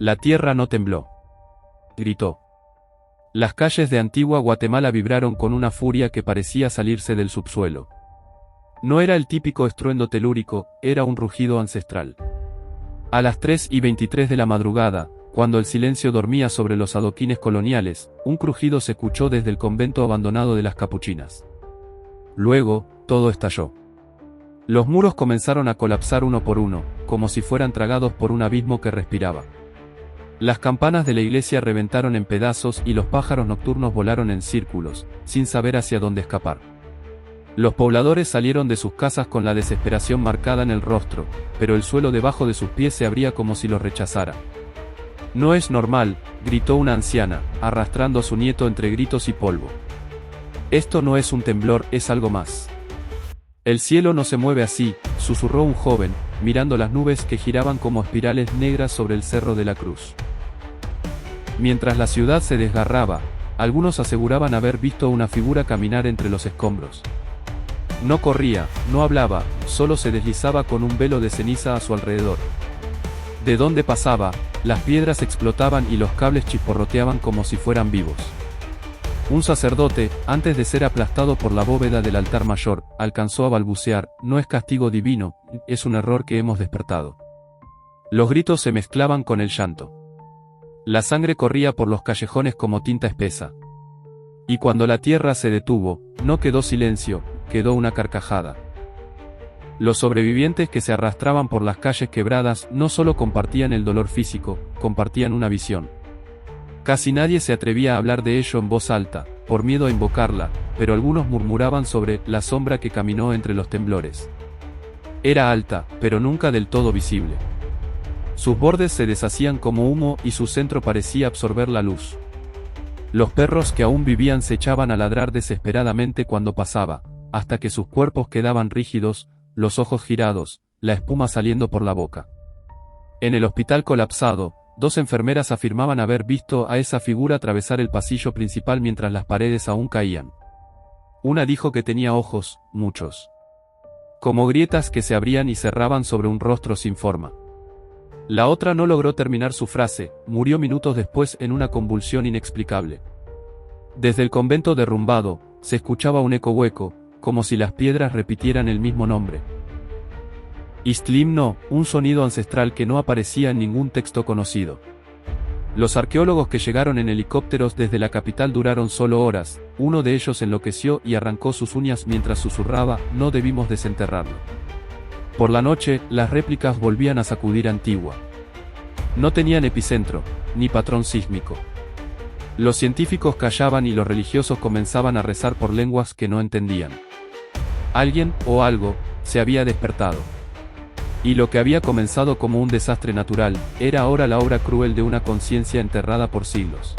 La tierra no tembló. Gritó. Las calles de Antigua Guatemala vibraron con una furia que parecía salirse del subsuelo. No era el típico estruendo telúrico, era un rugido ancestral. A las 3:23 de la madrugada, cuando el silencio dormía sobre los adoquines coloniales, un crujido se escuchó desde el convento abandonado de las Capuchinas. Luego, todo estalló. Los muros comenzaron a colapsar uno por uno, como si fueran tragados por un abismo que respiraba. Las campanas de la iglesia reventaron en pedazos y los pájaros nocturnos volaron en círculos, sin saber hacia dónde escapar. Los pobladores salieron de sus casas con la desesperación marcada en el rostro, pero el suelo debajo de sus pies se abría como si los rechazara. «No es normal», gritó una anciana, arrastrando a su nieto entre gritos y polvo. «Esto no es un temblor, es algo más». «El cielo no se mueve así», susurró un joven, mirando las nubes que giraban como espirales negras sobre el Cerro de la Cruz. Mientras la ciudad se desgarraba, algunos aseguraban haber visto una figura caminar entre los escombros. No corría, no hablaba, solo se deslizaba con un velo de ceniza a su alrededor. De donde pasaba, las piedras explotaban y los cables chisporroteaban como si fueran vivos. Un sacerdote, antes de ser aplastado por la bóveda del altar mayor, alcanzó a balbucear: «No es castigo divino, es un error que hemos despertado». Los gritos se mezclaban con el llanto. La sangre corría por los callejones como tinta espesa. Y cuando la tierra se detuvo, no quedó silencio, quedó una carcajada. Los sobrevivientes que se arrastraban por las calles quebradas no solo compartían el dolor físico, compartían una visión. Casi nadie se atrevía a hablar de ello en voz alta, por miedo a invocarla, pero algunos murmuraban sobre la sombra que caminó entre los temblores. Era alta, pero nunca del todo visible. Sus bordes se deshacían como humo y su centro parecía absorber la luz. Los perros que aún vivían se echaban a ladrar desesperadamente cuando pasaba, hasta que sus cuerpos quedaban rígidos, los ojos girados, la espuma saliendo por la boca. En el hospital colapsado, 2 enfermeras afirmaban haber visto a esa figura atravesar el pasillo principal mientras las paredes aún caían. Una dijo que tenía ojos, muchos. Como grietas que se abrían y cerraban sobre un rostro sin forma. La otra no logró terminar su frase, murió minutos después en una convulsión inexplicable. Desde el convento derrumbado, se escuchaba un eco hueco, como si las piedras repitieran el mismo nombre. Istlimno, un sonido ancestral que no aparecía en ningún texto conocido. Los arqueólogos que llegaron en helicópteros desde la capital duraron solo horas, uno de ellos enloqueció y arrancó sus uñas mientras susurraba: «No debimos desenterrarlo». Por la noche, las réplicas volvían a sacudir Antigua. No tenían epicentro, ni patrón sísmico. Los científicos callaban y los religiosos comenzaban a rezar por lenguas que no entendían. Alguien, o algo, se había despertado. Y lo que había comenzado como un desastre natural, era ahora la obra cruel de una conciencia enterrada por siglos.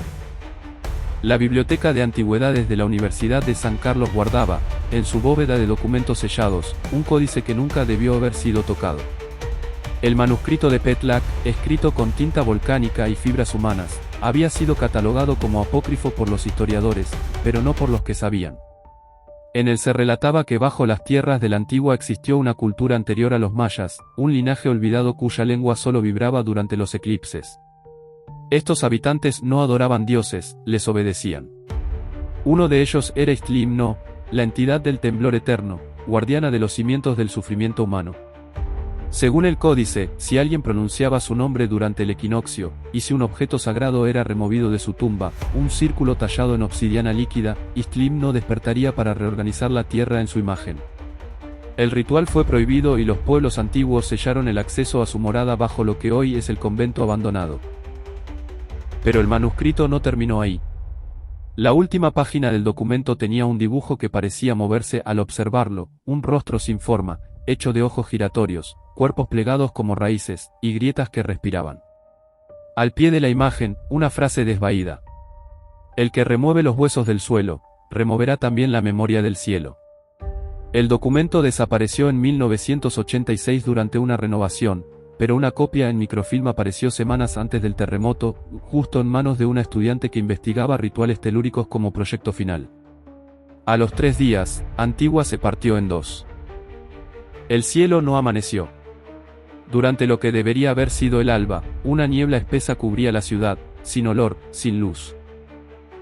La Biblioteca de Antigüedades de la Universidad de San Carlos guardaba, en su bóveda de documentos sellados, un códice que nunca debió haber sido tocado. El manuscrito de Petlac, escrito con tinta volcánica y fibras humanas, había sido catalogado como apócrifo por los historiadores, pero no por los que sabían. En él se relataba que bajo las tierras de la Antigua existió una cultura anterior a los mayas, un linaje olvidado cuya lengua solo vibraba durante los eclipses. Estos habitantes no adoraban dioses, les obedecían. Uno de ellos era Istlimno, la entidad del temblor eterno, guardiana de los cimientos del sufrimiento humano. Según el códice, si alguien pronunciaba su nombre durante el equinoccio, y si un objeto sagrado era removido de su tumba, un círculo tallado en obsidiana líquida, Istlimno despertaría para reorganizar la tierra en su imagen. El ritual fue prohibido y los pueblos antiguos sellaron el acceso a su morada bajo lo que hoy es el convento abandonado. Pero el manuscrito no terminó ahí. La última página del documento tenía un dibujo que parecía moverse al observarlo, un rostro sin forma, hecho de ojos giratorios, cuerpos plegados como raíces, y grietas que respiraban. Al pie de la imagen, una frase desvaída. El que remueve los huesos del suelo, removerá también la memoria del cielo. El documento desapareció en 1986 durante una renovación, pero una copia en microfilm apareció semanas antes del terremoto, justo en manos de una estudiante que investigaba rituales telúricos como proyecto final. A los 3 días, Antigua se partió en 2. El cielo no amaneció. Durante lo que debería haber sido el alba, una niebla espesa cubría la ciudad, sin olor, sin luz.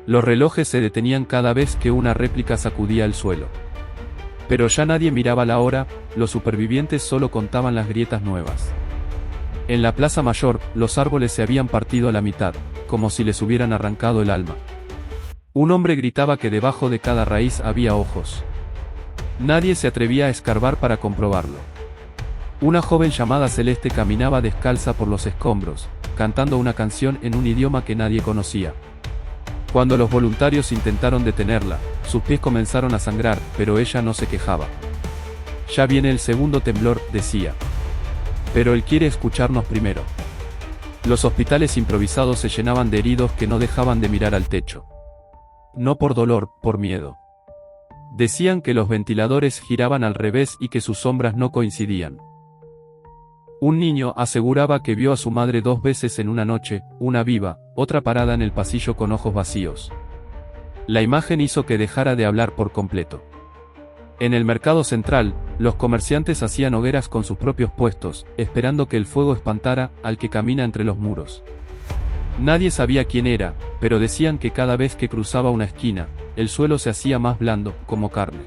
Los relojes se detenían cada vez que una réplica sacudía el suelo. Pero ya nadie miraba la hora, los supervivientes solo contaban las grietas nuevas. En la plaza mayor, los árboles se habían partido a la mitad, como si les hubieran arrancado el alma. Un hombre gritaba que debajo de cada raíz había ojos. Nadie se atrevía a escarbar para comprobarlo. Una joven llamada Celeste caminaba descalza por los escombros, cantando una canción en un idioma que nadie conocía. Cuando los voluntarios intentaron detenerla, sus pies comenzaron a sangrar, pero ella no se quejaba. Ya viene el segundo temblor, decía. Pero él quiere escucharnos primero. Los hospitales improvisados se llenaban de heridos que no dejaban de mirar al techo. No por dolor, por miedo. Decían que los ventiladores giraban al revés y que sus sombras no coincidían. Un niño aseguraba que vio a su madre 2 veces en una noche, una viva, otra parada en el pasillo con ojos vacíos. La imagen hizo que dejara de hablar por completo. En el mercado central, los comerciantes hacían hogueras con sus propios puestos, esperando que el fuego espantara al que camina entre los muros. Nadie sabía quién era, pero decían que cada vez que cruzaba una esquina, el suelo se hacía más blando, como carne.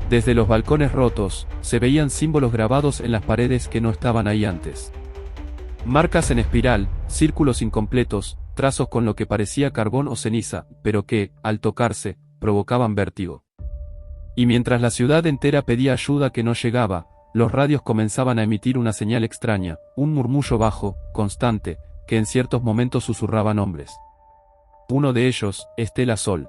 Desde los balcones rotos, se veían símbolos grabados en las paredes que no estaban ahí antes. Marcas en espiral, círculos incompletos, trazos con lo que parecía carbón o ceniza, pero que, al tocarse, provocaban vértigo. Y mientras la ciudad entera pedía ayuda que no llegaba, los radios comenzaban a emitir una señal extraña, un murmullo bajo, constante, que en ciertos momentos susurraba nombres. Uno de ellos, Estela Sol.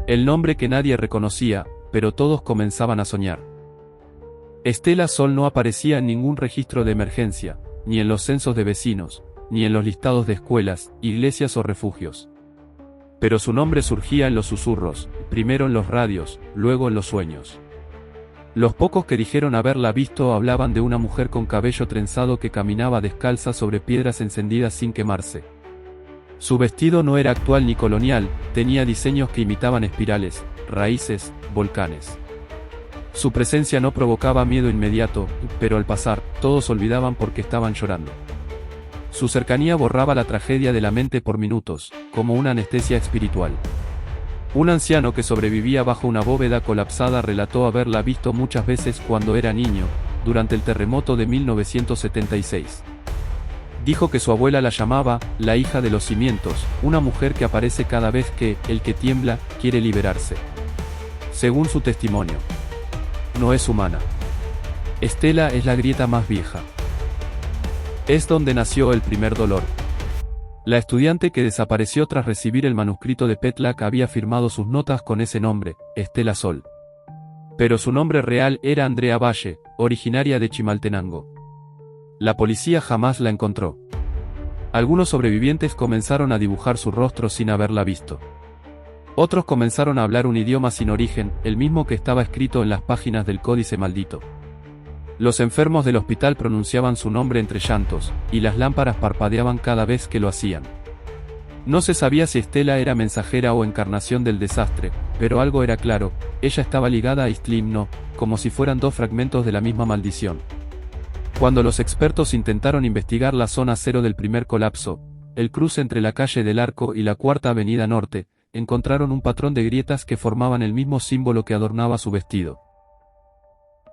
El nombre que nadie reconocía, pero todos comenzaban a soñar. Estela Sol no aparecía en ningún registro de emergencia, ni en los censos de vecinos, ni en los listados de escuelas, iglesias o refugios. Pero su nombre surgía en los susurros, primero en los radios, luego en los sueños. Los pocos que dijeron haberla visto hablaban de una mujer con cabello trenzado que caminaba descalza sobre piedras encendidas sin quemarse. Su vestido no era actual ni colonial, tenía diseños que imitaban espirales, raíces, volcanes. Su presencia no provocaba miedo inmediato, pero al pasar, todos olvidaban porque estaban llorando. Su cercanía borraba la tragedia de la mente por minutos, como una anestesia espiritual. Un anciano que sobrevivía bajo una bóveda colapsada relató haberla visto muchas veces cuando era niño, durante el terremoto de 1976. Dijo que su abuela la llamaba, la hija de los cimientos, una mujer que aparece cada vez que, el que tiembla, quiere liberarse. Según su testimonio, no es humana. Estela es la grieta más vieja. Es donde nació el primer dolor. La estudiante que desapareció tras recibir el manuscrito de Petlak había firmado sus notas con ese nombre, Estela Sol. Pero su nombre real era Andrea Valle, originaria de Chimaltenango. La policía jamás la encontró. Algunos sobrevivientes comenzaron a dibujar su rostro sin haberla visto. Otros comenzaron a hablar un idioma sin origen, el mismo que estaba escrito en las páginas del Códice Maldito. Los enfermos del hospital pronunciaban su nombre entre llantos, y las lámparas parpadeaban cada vez que lo hacían. No se sabía si Estela era mensajera o encarnación del desastre, pero algo era claro, ella estaba ligada a Istlimno, como si fueran 2 fragmentos de la misma maldición. Cuando los expertos intentaron investigar la zona cero del primer colapso, el cruce entre la calle del Arco y la Cuarta Avenida Norte, encontraron un patrón de grietas que formaban el mismo símbolo que adornaba su vestido.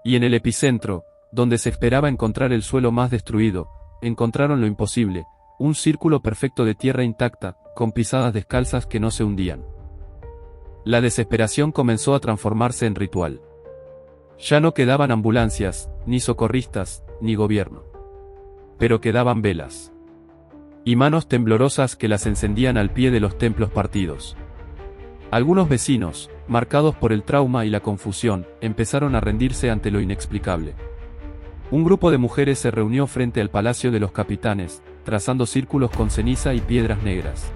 Y en el epicentro, donde se esperaba encontrar el suelo más destruido, encontraron lo imposible, un círculo perfecto de tierra intacta, con pisadas descalzas que no se hundían. La desesperación comenzó a transformarse en ritual. Ya no quedaban ambulancias, ni socorristas, ni gobierno. Pero quedaban velas. Y manos temblorosas que las encendían al pie de los templos partidos. Algunos vecinos, marcados por el trauma y la confusión, empezaron a rendirse ante lo inexplicable. Un grupo de mujeres se reunió frente al Palacio de los Capitanes, trazando círculos con ceniza y piedras negras.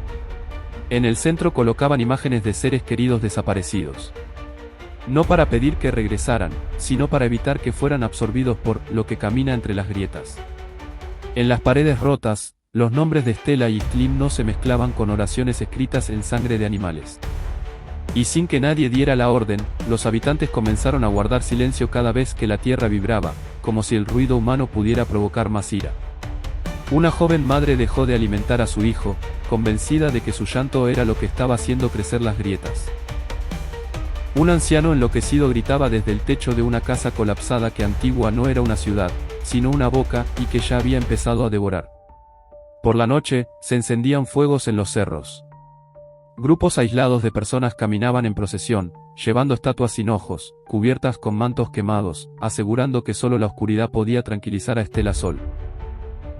En el centro colocaban imágenes de seres queridos desaparecidos. No para pedir que regresaran, sino para evitar que fueran absorbidos por lo que camina entre las grietas. En las paredes rotas, los nombres de Estela y Istlimno se mezclaban con oraciones escritas en sangre de animales. Y sin que nadie diera la orden, los habitantes comenzaron a guardar silencio cada vez que la tierra vibraba, como si el ruido humano pudiera provocar más ira. Una joven madre dejó de alimentar a su hijo, convencida de que su llanto era lo que estaba haciendo crecer las grietas. Un anciano enloquecido gritaba desde el techo de una casa colapsada que Antigua no era una ciudad, sino una boca, y que ya había empezado a devorar. Por la noche, se encendían fuegos en los cerros. Grupos aislados de personas caminaban en procesión, llevando estatuas sin ojos, cubiertas con mantos quemados, asegurando que solo la oscuridad podía tranquilizar a Estela Sol.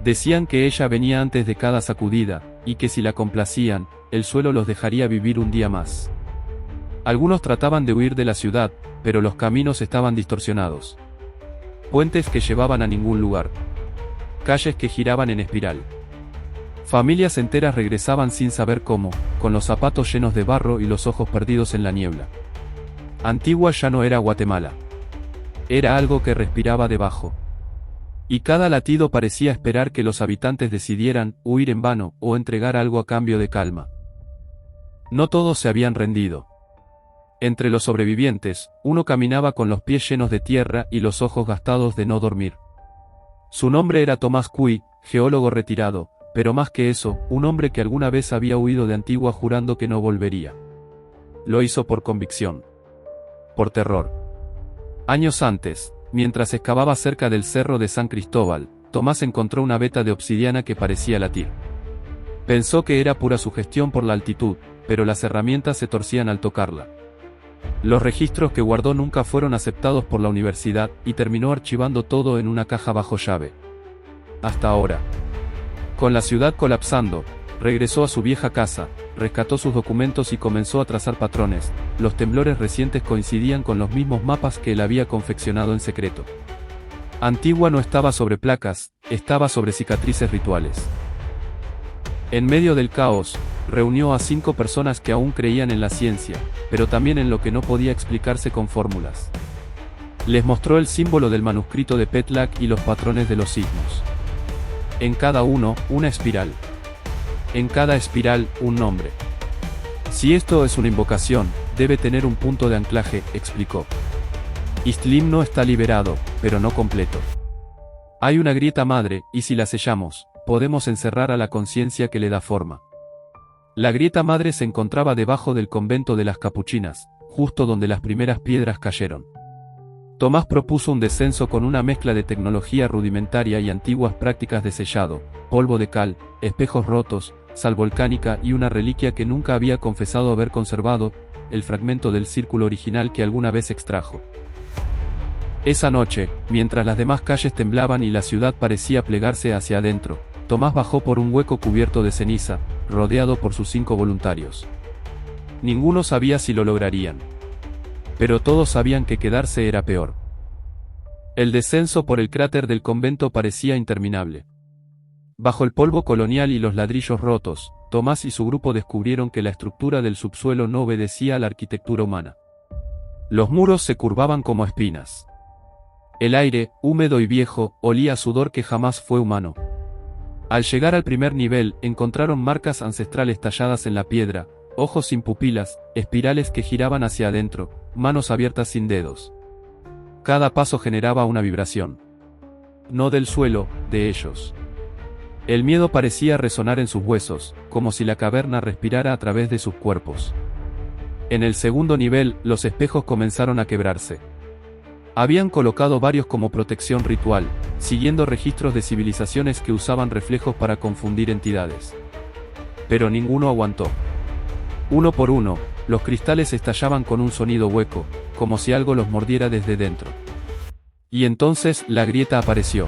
Decían que ella venía antes de cada sacudida, y que si la complacían, el suelo los dejaría vivir un día más. Algunos trataban de huir de la ciudad, pero los caminos estaban distorsionados. Puentes que llevaban a ningún lugar. Calles que giraban en espiral. Familias enteras regresaban sin saber cómo, con los zapatos llenos de barro y los ojos perdidos en la niebla. Antigua ya no era Guatemala. Era algo que respiraba debajo. Y cada latido parecía esperar que los habitantes decidieran huir en vano o entregar algo a cambio de calma. No todos se habían rendido. Entre los sobrevivientes, uno caminaba con los pies llenos de tierra y los ojos gastados de no dormir. Su nombre era Tomás Cui, geólogo retirado, pero más que eso, un hombre que alguna vez había huido de Antigua jurando que no volvería. Lo hizo por convicción. Por terror. Años antes, mientras excavaba cerca del cerro de San Cristóbal, Tomás encontró una veta de obsidiana que parecía latir. Pensó que era pura sugestión por la altitud, pero las herramientas se torcían al tocarla. Los registros que guardó nunca fueron aceptados por la universidad, y terminó archivando todo en una caja bajo llave. Hasta ahora. Con la ciudad colapsando, regresó a su vieja casa, rescató sus documentos y comenzó a trazar patrones. Los temblores recientes coincidían con los mismos mapas que él había confeccionado en secreto. Antigua no estaba sobre placas, estaba sobre cicatrices rituales. En medio del caos, reunió a 5 personas que aún creían en la ciencia, pero también en lo que no podía explicarse con fórmulas. Les mostró el símbolo del manuscrito de Petlac y los patrones de los signos. En cada uno, una espiral. En cada espiral, un nombre. Si esto es una invocación, debe tener un punto de anclaje, explicó. Istlim no está liberado, pero no completo. Hay una grieta madre, y si la sellamos, podemos encerrar a la conciencia que le da forma. La grieta madre se encontraba debajo del convento de las Capuchinas, justo donde las primeras piedras cayeron. Tomás propuso un descenso con una mezcla de tecnología rudimentaria y antiguas prácticas de sellado, polvo de cal, espejos rotos, sal volcánica y una reliquia que nunca había confesado haber conservado, el fragmento del círculo original que alguna vez extrajo. Esa noche, mientras las demás calles temblaban y la ciudad parecía plegarse hacia adentro, Tomás bajó por un hueco cubierto de ceniza, rodeado por sus 5 voluntarios. Ninguno sabía si lo lograrían. Pero todos sabían que quedarse era peor. El descenso por el cráter del convento parecía interminable. Bajo el polvo colonial y los ladrillos rotos, Tomás y su grupo descubrieron que la estructura del subsuelo no obedecía a la arquitectura humana. Los muros se curvaban como espinas. El aire, húmedo y viejo, olía a sudor que jamás fue humano. Al llegar al primer nivel, encontraron marcas ancestrales talladas en la piedra, ojos sin pupilas, espirales que giraban hacia adentro, manos abiertas sin dedos. Cada paso generaba una vibración. No del suelo, de ellos. El miedo parecía resonar en sus huesos, como si la caverna respirara a través de sus cuerpos. En el segundo nivel, los espejos comenzaron a quebrarse. Habían colocado varios como protección ritual, siguiendo registros de civilizaciones que usaban reflejos para confundir entidades. Pero ninguno aguantó. Uno por uno, los cristales estallaban con un sonido hueco, como si algo los mordiera desde dentro. Y entonces la grieta apareció.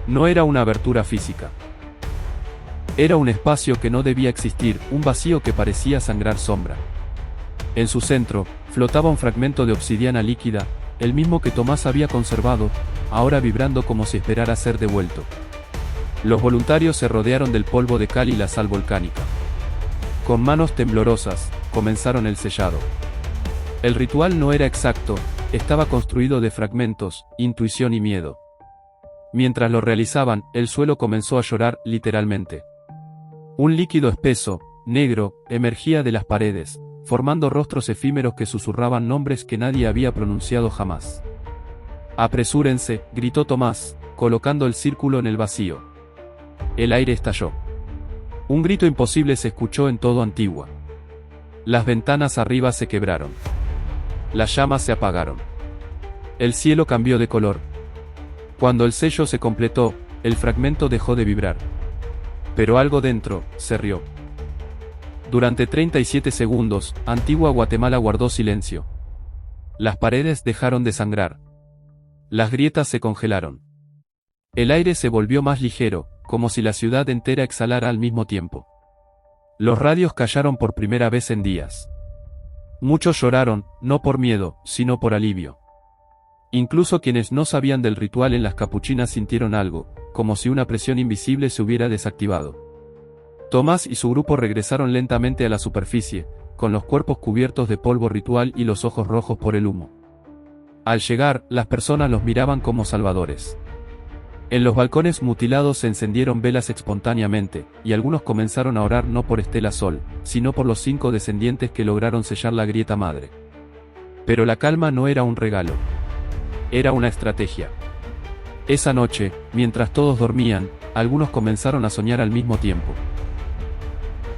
No era una abertura física. Era un espacio que no debía existir, un vacío que parecía sangrar sombra. En su centro, flotaba un fragmento de obsidiana líquida, el mismo que Tomás había conservado, ahora vibrando como si esperara ser devuelto. Los voluntarios se rodearon del polvo de cal y la sal volcánica. Con manos temblorosas, comenzaron el sellado. El ritual no era exacto, estaba construido de fragmentos, intuición y miedo. Mientras lo realizaban, el suelo comenzó a llorar, literalmente. Un líquido espeso, negro, emergía de las paredes, formando rostros efímeros que susurraban nombres que nadie había pronunciado jamás. Apresúrense, gritó Tomás, colocando el círculo en el vacío. El aire estalló. Un grito imposible se escuchó en todo Antigua. Las ventanas arriba se quebraron. Las llamas se apagaron. El cielo cambió de color. Cuando el sello se completó, el fragmento dejó de vibrar. Pero algo dentro se rió. Durante 37 segundos, Antigua Guatemala guardó silencio. Las paredes dejaron de sangrar. Las grietas se congelaron. El aire se volvió más ligero, como si la ciudad entera exhalara al mismo tiempo. Los radios callaron por primera vez en días. Muchos lloraron, no por miedo, sino por alivio. Incluso quienes no sabían del ritual en las capuchinas sintieron algo, como si una presión invisible se hubiera desactivado. Tomás y su grupo regresaron lentamente a la superficie, con los cuerpos cubiertos de polvo ritual y los ojos rojos por el humo. Al llegar, las personas los miraban como salvadores. En los balcones mutilados se encendieron velas espontáneamente, y algunos comenzaron a orar no por Estela Sol, sino por los 5 descendientes que lograron sellar la grieta madre. Pero la calma no era un regalo. Era una estrategia. Esa noche, mientras todos dormían, algunos comenzaron a soñar al mismo tiempo.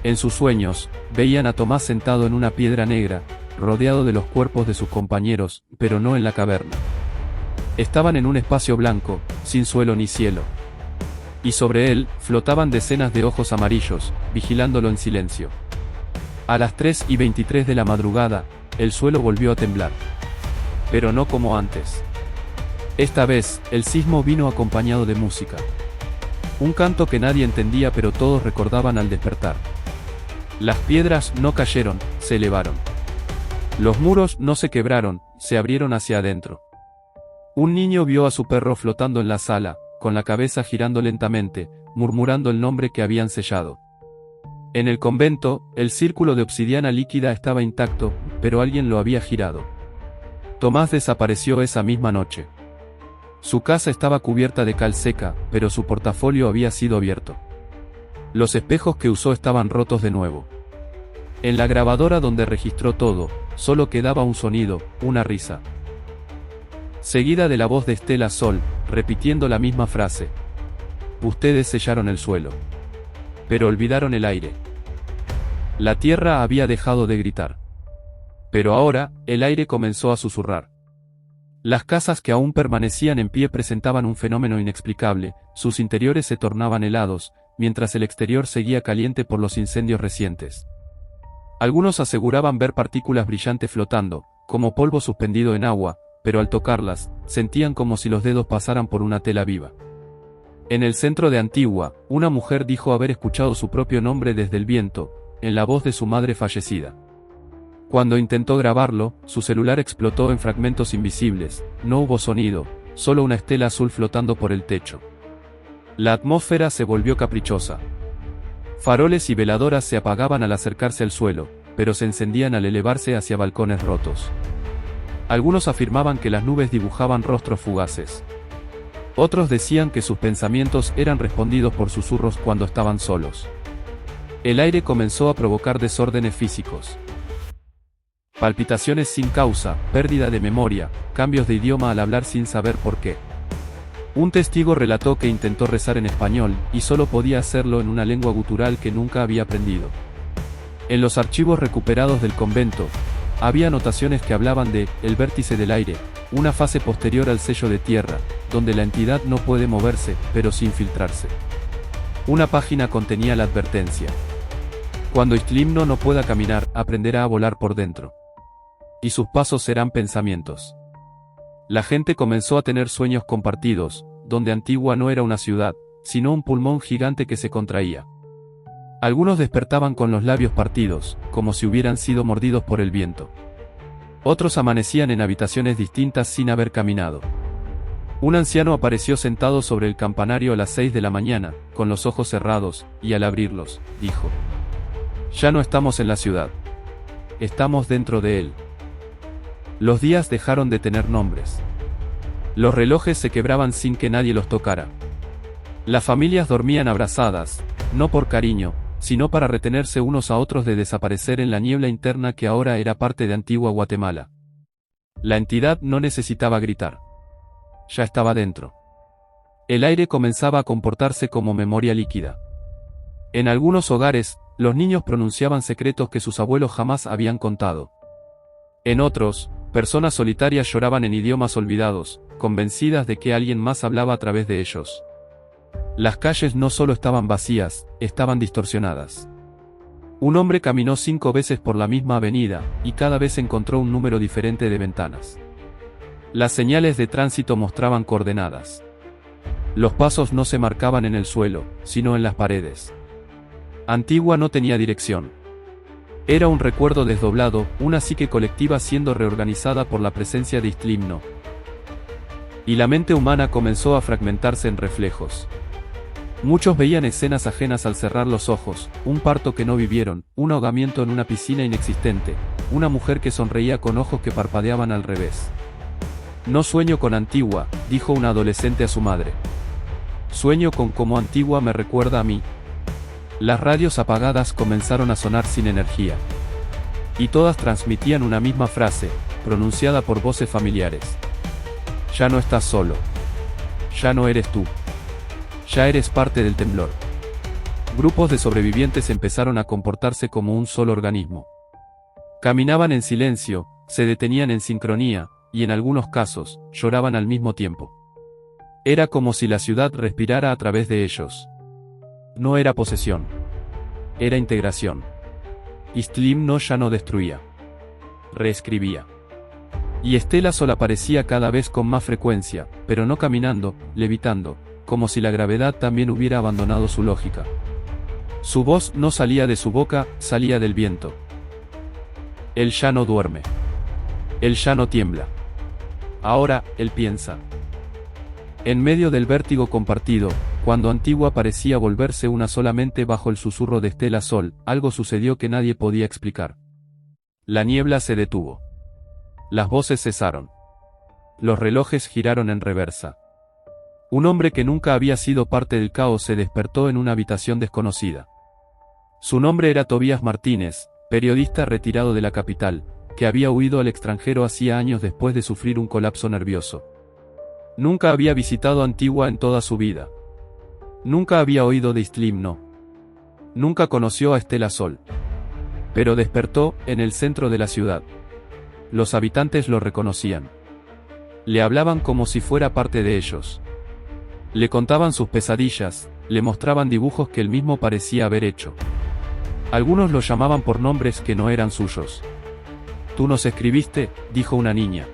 En sus sueños, veían a Tomás sentado en una piedra negra, rodeado de los cuerpos de sus compañeros, pero no en la caverna. Estaban en un espacio blanco, sin suelo ni cielo. Y sobre él, flotaban decenas de ojos amarillos, vigilándolo en silencio. A las 3:23 de la madrugada, el suelo volvió a temblar. Pero no como antes. Esta vez, el sismo vino acompañado de música. Un canto que nadie entendía pero todos recordaban al despertar. Las piedras no cayeron, se elevaron. Los muros no se quebraron, se abrieron hacia adentro. Un niño vio a su perro flotando en la sala, con la cabeza girando lentamente, murmurando el nombre que habían sellado. En el convento, el círculo de obsidiana líquida estaba intacto, pero alguien lo había girado. Tomás desapareció esa misma noche. Su casa estaba cubierta de cal seca, pero su portafolio había sido abierto. Los espejos que usó estaban rotos de nuevo. En la grabadora donde registró todo, solo quedaba un sonido, una risa. Seguida de la voz de Estela Sol, repitiendo la misma frase. Ustedes sellaron el suelo. Pero olvidaron el aire. La tierra había dejado de gritar. Pero ahora, el aire comenzó a susurrar. Las casas que aún permanecían en pie presentaban un fenómeno inexplicable, sus interiores se tornaban helados, mientras el exterior seguía caliente por los incendios recientes. Algunos aseguraban ver partículas brillantes flotando, como polvo suspendido en agua, pero al tocarlas, sentían como si los dedos pasaran por una tela viva. En el centro de Antigua, una mujer dijo haber escuchado su propio nombre desde el viento, en la voz de su madre fallecida. Cuando intentó grabarlo, su celular explotó en fragmentos invisibles, no hubo sonido, solo una estela azul flotando por el techo. La atmósfera se volvió caprichosa. Faroles y veladoras se apagaban al acercarse al suelo, pero se encendían al elevarse hacia balcones rotos. Algunos afirmaban que las nubes dibujaban rostros fugaces. Otros decían que sus pensamientos eran respondidos por susurros cuando estaban solos. El aire comenzó a provocar desórdenes físicos. Palpitaciones sin causa, pérdida de memoria, cambios de idioma al hablar sin saber por qué. Un testigo relató que intentó rezar en español, y solo podía hacerlo en una lengua gutural que nunca había aprendido. En los archivos recuperados del convento, había anotaciones que hablaban de el vértice del aire, una fase posterior al sello de tierra, donde la entidad no puede moverse, pero sí infiltrarse. Una página contenía la advertencia. Cuando Istlimno no pueda caminar, aprenderá a volar por dentro. Y sus pasos serán pensamientos. La gente comenzó a tener sueños compartidos, donde Antigua no era una ciudad, sino un pulmón gigante que se contraía. Algunos despertaban con los labios partidos, como si hubieran sido mordidos por el viento. Otros amanecían en habitaciones distintas sin haber caminado. Un anciano apareció sentado sobre el campanario a las 6 de la mañana, con los ojos cerrados, y al abrirlos, dijo: «Ya no estamos en la ciudad. Estamos dentro de él». Los días dejaron de tener nombres. Los relojes se quebraban sin que nadie los tocara. Las familias dormían abrazadas, no por cariño, sino para retenerse unos a otros de desaparecer en la niebla interna que ahora era parte de Antigua Guatemala. La entidad no necesitaba gritar. ya estaba dentro. El aire comenzaba a comportarse como memoria líquida. En algunos hogares, los niños pronunciaban secretos que sus abuelos jamás habían contado. En otros, personas solitarias lloraban en idiomas olvidados, convencidas de que alguien más hablaba a través de ellos. Las calles no solo estaban vacías, estaban distorsionadas. Un hombre caminó 5 veces por la misma avenida, y cada vez encontró un número diferente de ventanas. Las señales de tránsito mostraban coordenadas. Los pasos no se marcaban en el suelo, sino en las paredes. Antigua no tenía dirección. Era un recuerdo desdoblado, una psique colectiva siendo reorganizada por la presencia de Istlimno. Y la mente humana comenzó a fragmentarse en reflejos. Muchos veían escenas ajenas al cerrar los ojos, un parto que no vivieron, un ahogamiento en una piscina inexistente, una mujer que sonreía con ojos que parpadeaban al revés. No sueño con Antigua, dijo una adolescente a su madre. Sueño con cómo Antigua me recuerda a mí. Las radios apagadas comenzaron a sonar sin energía. Y todas transmitían una misma frase, pronunciada por voces familiares. Ya no estás solo. Ya no eres tú. Ya eres parte del temblor. Grupos de sobrevivientes empezaron a comportarse como un solo organismo. Caminaban en silencio, se detenían en sincronía, y en algunos casos, lloraban al mismo tiempo. Era como si la ciudad respirara a través de ellos. No era posesión. Era integración. Istlimno ya no destruía. Reescribía. Y Stella Sol aparecía cada vez con más frecuencia, pero no caminando, levitando, como si la gravedad también hubiera abandonado su lógica. Su voz no salía de su boca, salía del viento. Él ya no duerme. Él ya no tiembla. Ahora, él piensa. En medio del vértigo compartido, cuando Antigua parecía volverse una solamente bajo el susurro de Stella Sol, algo sucedió que nadie podía explicar. La niebla se detuvo. Las voces cesaron. Los relojes giraron en reversa. Un hombre que nunca había sido parte del caos se despertó en una habitación desconocida. Su nombre era Tobías Martínez, periodista retirado de la capital, que había huido al extranjero hacía años después de sufrir un colapso nervioso. Nunca había visitado Antigua en toda su vida. Nunca había oído de Istlimno. Nunca conoció a Stella Sol. Pero despertó, en el centro de la ciudad. Los habitantes lo reconocían. Le hablaban como si fuera parte de ellos. Le contaban sus pesadillas, le mostraban dibujos que él mismo parecía haber hecho. Algunos lo llamaban por nombres que no eran suyos. Tú nos escribiste, dijo una niña.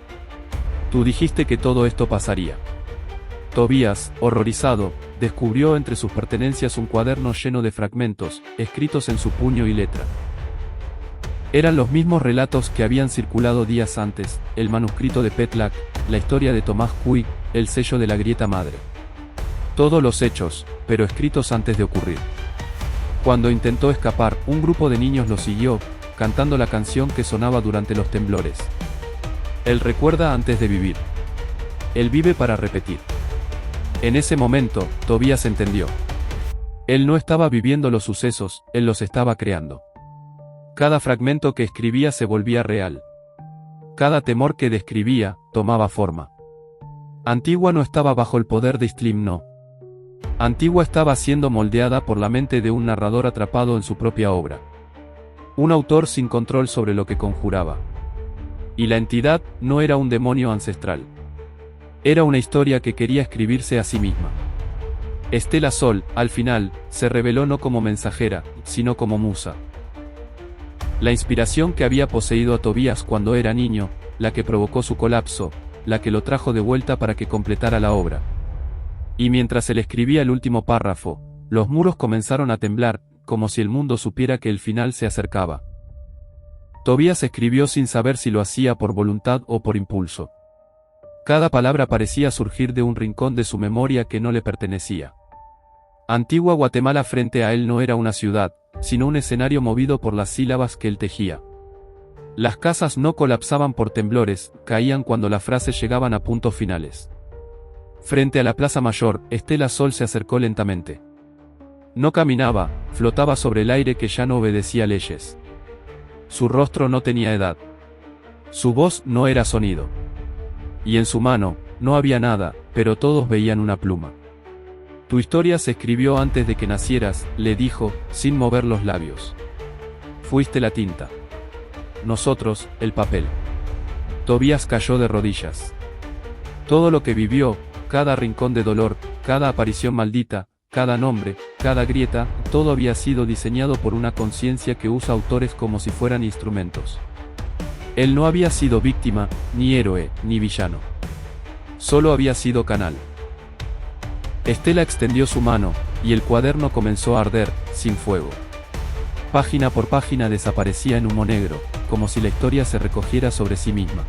Tú dijiste que todo esto pasaría. Tobías, horrorizado, descubrió entre sus pertenencias un cuaderno lleno de fragmentos, escritos en su puño y letra. Eran los mismos relatos que habían circulado días antes, el manuscrito de Petlak, la historia de Tomás Puig, el sello de la grieta madre. Todos los hechos, pero escritos antes de ocurrir. Cuando intentó escapar, un grupo de niños lo siguió, cantando la canción que sonaba durante los temblores. Él recuerda antes de vivir. Él vive para repetir. En ese momento, Tobías entendió. Él no estaba viviendo los sucesos, él los estaba creando. Cada fragmento que escribía se volvía real. Cada temor que describía, tomaba forma. Antigua no estaba bajo el poder de Istlimno. Antigua estaba siendo moldeada por la mente de un narrador atrapado en su propia obra. Un autor sin control sobre lo que conjuraba. Y la entidad no era un demonio ancestral. Era una historia que quería escribirse a sí misma. Stella Sol, al final, se reveló no como mensajera, sino como musa. La inspiración que había poseído a Tobías cuando era niño, la que provocó su colapso, la que lo trajo de vuelta para que completara la obra. Y mientras él escribía el último párrafo, los muros comenzaron a temblar, como si el mundo supiera que el final se acercaba. Tobías escribió sin saber si lo hacía por voluntad o por impulso. Cada palabra parecía surgir de un rincón de su memoria que no le pertenecía. Antigua Guatemala frente a él no era una ciudad, sino un escenario movido por las sílabas que él tejía. Las casas no colapsaban por temblores, caían cuando las frases llegaban a puntos finales. Frente a la Plaza Mayor, Stella Sol se acercó lentamente. No caminaba, flotaba sobre el aire que ya no obedecía leyes. Su rostro no tenía edad. Su voz no era sonido. Y en su mano, no había nada, pero todos veían una pluma. Tu historia se escribió antes de que nacieras, le dijo, sin mover los labios. Fuiste la tinta. Nosotros, el papel. Tobías cayó de rodillas. Todo lo que vivió, cada rincón de dolor, cada aparición maldita, cada nombre, cada grieta, todo había sido diseñado por una conciencia que usa autores como si fueran instrumentos. Él no había sido víctima, ni héroe, ni villano. Solo había sido canal. Estela extendió su mano, y el cuaderno comenzó a arder, sin fuego. Página por página desaparecía en humo negro, como si la historia se recogiera sobre sí misma.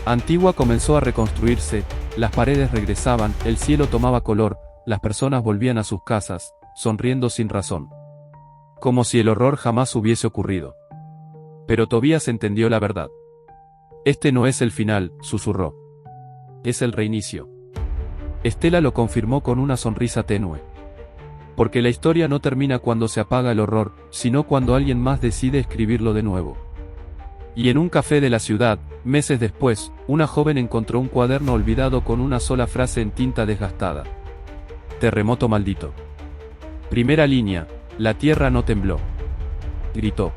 Antigua comenzó a reconstruirse, las paredes regresaban, el cielo tomaba color, las personas volvían a sus casas, sonriendo sin razón. Como si el horror jamás hubiese ocurrido. Pero Tobías entendió la verdad. Este no es el final, susurró. Es el reinicio. Estela lo confirmó con una sonrisa tenue. Porque la historia no termina cuando se apaga el horror, sino cuando alguien más decide escribirlo de nuevo. Y en un café de la ciudad, meses después, una joven encontró un cuaderno olvidado con una sola frase en tinta desgastada. Terremoto maldito. Primera línea, la tierra no tembló. Gritó.